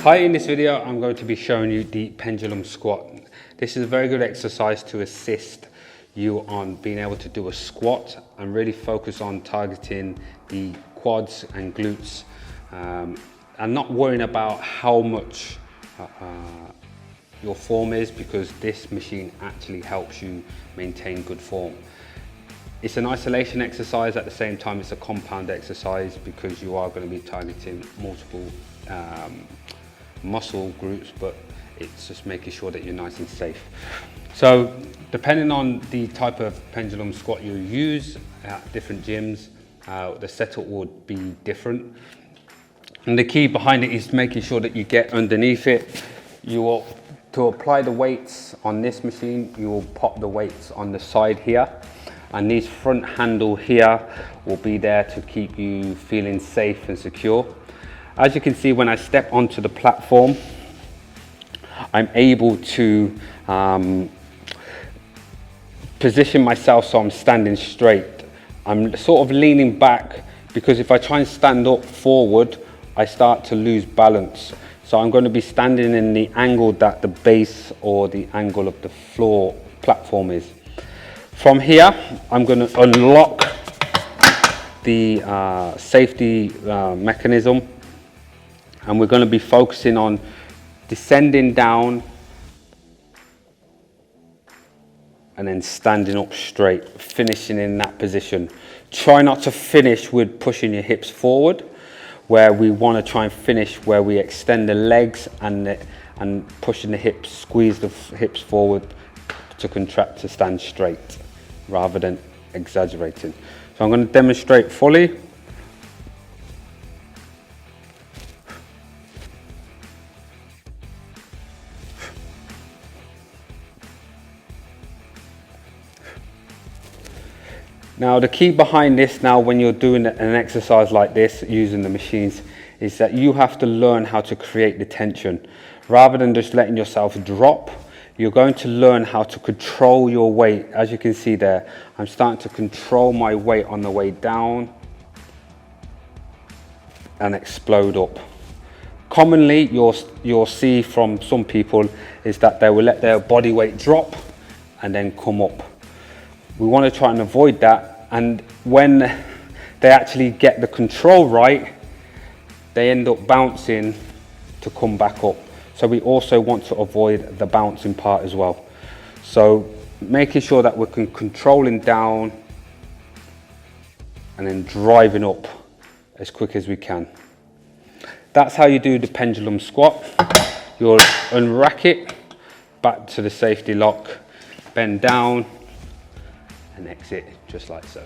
Hi, in this video I'm going to be showing you the pendulum squat. This is a very good exercise to assist you on being able to do a squat and really focus on targeting the quads and glutes and not worrying about how much your form is, because this machine actually helps you maintain good form. It's an isolation exercise, at the same time it's a compound exercise because you are going to be targeting multiple muscle groups, but it's just making sure that you're nice and safe. So depending on the type of pendulum squat you use at different gyms, the setup would be different. And the key behind it is making sure that you get underneath it. You will, to apply the weights on this machine, you will pop the weights on the side here, and this front handle here will be there to keep you feeling safe and secure. As you can see, when I step onto the platform, I'm able to position myself so I'm standing straight. I'm sort of leaning back, because if I try and stand up forward, I start to lose balance. So I'm going to be standing in the angle that the base or the angle of the floor platform is. From here, I'm going to unlock the safety mechanism, and we're going to be focusing on descending down and then standing up straight, finishing in that position. Try not to finish with pushing your hips forward, where we want to try and finish where we extend the legs and pushing the hips, squeeze the hips forward to contract to stand straight rather than exaggerating. So I'm going to demonstrate fully. Now the key behind this, now when you're doing an exercise like this using the machines, is that you have to learn how to create the tension. Rather than just letting yourself drop, you're going to learn how to control your weight. As you can see there, I'm starting to control my weight on the way down and explode up. Commonly, you'll see from some people is that they will let their body weight drop and then come up. We want to try and avoid that, and when they actually get the control right, they end up bouncing to come back up. So we also want to avoid the bouncing part as well. So making sure that we're controlling down and then driving up as quick as we can. That's how you do the pendulum squat. You'll unrack it back to the safety lock, bend down and exit just like so.